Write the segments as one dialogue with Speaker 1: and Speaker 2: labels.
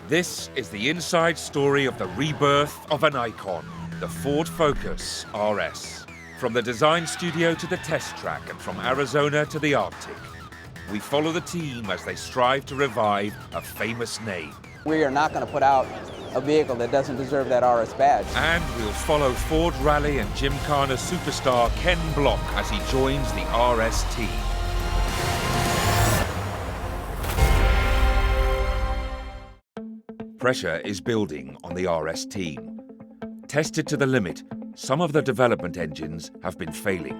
Speaker 1: This is the inside story of the rebirth of an icon, the Ford Focus RS. From the design studio to the test track and from Arizona to the Arctic, we follow the team as they strive to revive a famous name.
Speaker 2: We are not going to put out a vehicle that doesn't deserve that RS badge.
Speaker 1: And we'll follow Ford Rally and Gymkhana superstar Ken Block as he joins the RS team. Pressure is building on the RS team. Tested to the limit, some of the development engines have been failing.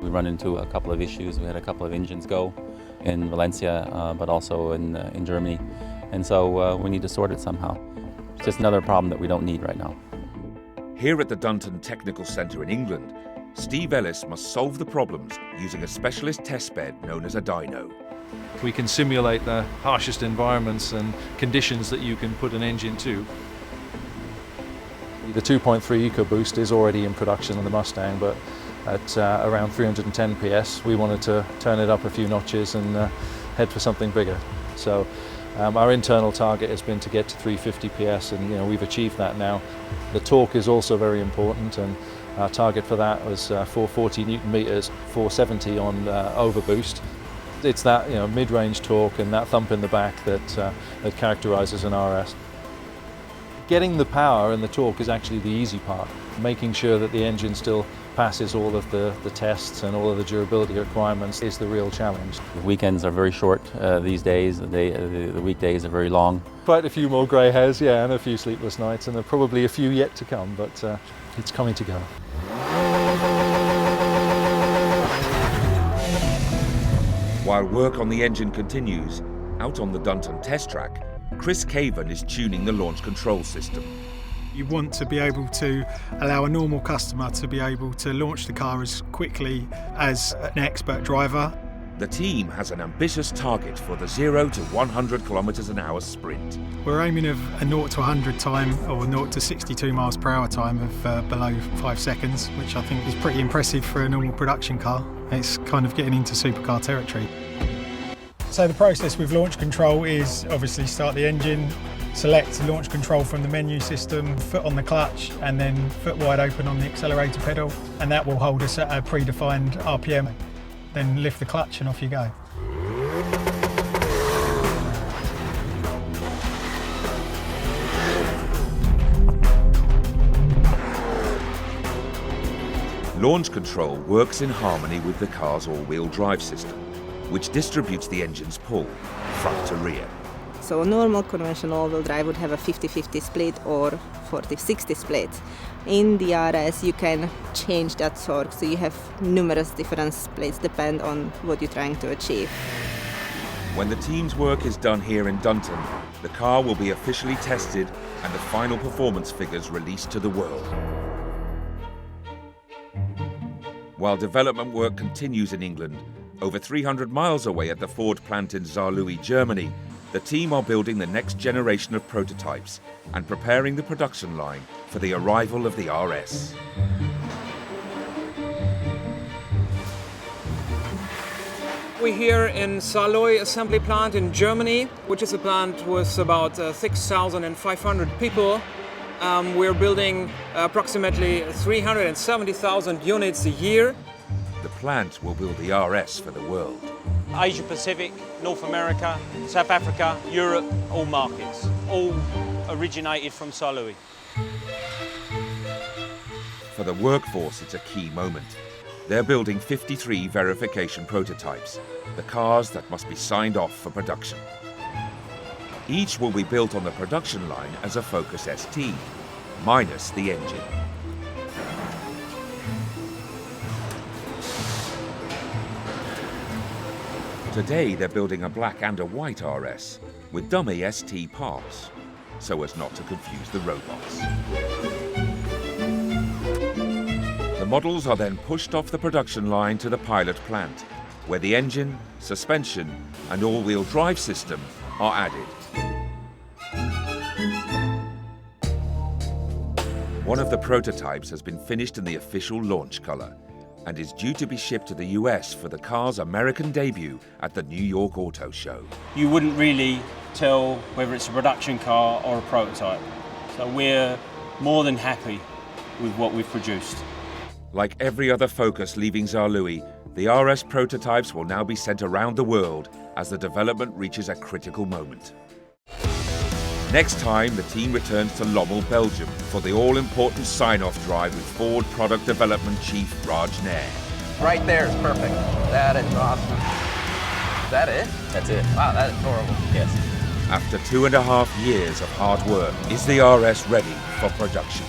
Speaker 3: We run into a couple of issues. We had a couple of engines go in Valencia, but also in Germany. And so we need to sort it somehow. It's just another problem that we don't need right now.
Speaker 1: Here at the Dunton Technical Centre in England, Steve Ellis must solve the problems using a specialist testbed known as a dyno.
Speaker 4: We can simulate the harshest environments and conditions that you can put an engine to. The 2.3 EcoBoost is already in production on the Mustang, but at around 310 PS, we wanted to turn it up a few notches and head for something bigger. So our internal target has been to get to 350 PS, and we've achieved that now. The torque is also very important, and our target for that was 440 Newton meters, 470 on overboost. It's that mid-range torque and that thump in the back that characterizes an RS. Getting the power and the torque is actually the easy part. Making sure that the engine still passes all of the tests and all of the durability requirements is the real challenge.
Speaker 3: The weekends are very short these days. The weekdays are very long.
Speaker 4: Quite a few more grey hairs, and a few sleepless nights, and there are probably a few yet to come, but it's coming together.
Speaker 1: While work on the engine continues, out on the Dunton test track, Chris Caven is tuning the launch control system.
Speaker 5: You want to be able to allow a normal customer to be able to launch the car as quickly as an expert driver.
Speaker 1: The team has an ambitious target for the 0 to 100 kilometers an hour sprint.
Speaker 5: We're aiming of a 0 to 100 time, or 0 to 62 miles per hour time of below 5 seconds, which I think is pretty impressive for a normal production car. It's kind of getting into supercar territory. So the process with launch control is obviously start the engine, select launch control from the menu system, foot on the clutch, and then foot wide open on the accelerator pedal, and that will hold us at a predefined RPM. Then lift the clutch and off you go.
Speaker 1: Launch control works in harmony with the car's all-wheel drive system, which distributes the engine's pull, front to rear.
Speaker 6: So a normal conventional all-wheel drive would have a 50-50 split or 40-60 split. In the RS you can change that torque, so you have numerous different splits depend on what you're trying to achieve.
Speaker 1: When the team's work is done here in Dunton, the car will be officially tested and the final performance figures released to the world. While development work continues in England, over 300 miles away at the Ford plant in Saarlouis, Germany, the team are building the next generation of prototypes and preparing the production line for the arrival of the RS.
Speaker 7: We're here in Saarlouis assembly plant in Germany, which is a plant with about 6,500 people. We're building approximately 370,000 units a year.
Speaker 1: The plant will build the RS for the world.
Speaker 8: Asia Pacific, North America, South Africa, Europe, all markets, all originated from Saarlouis.
Speaker 1: For the workforce, it's a key moment. They're building 53 verification prototypes, the cars that must be signed off for production. Each will be built on the production line as a Focus ST, minus the engine. Today they're building a black and a white RS with dummy ST parts, so as not to confuse the robots. The models are then pushed off the production line to the pilot plant, where the engine, suspension and all-wheel drive system are added. One of the prototypes has been finished in the official launch colour, and is due to be shipped to the US for the car's American debut at the New York Auto Show.
Speaker 8: You wouldn't really tell whether it's a production car or a prototype. So we're more than happy with what we've produced.
Speaker 1: Like every other Focus leaving Saarlouis, the RS prototypes will now be sent around the world as the development reaches a critical moment. Next time, the team returns to Lommel, Belgium for the all-important sign-off drive with Ford Product Development Chief Raj Nair.
Speaker 2: Right there is perfect. That is awesome. Is that it?
Speaker 3: That's it.
Speaker 2: Wow, that is horrible.
Speaker 3: Yes.
Speaker 1: After 2.5 years of hard work, is the RS ready for production?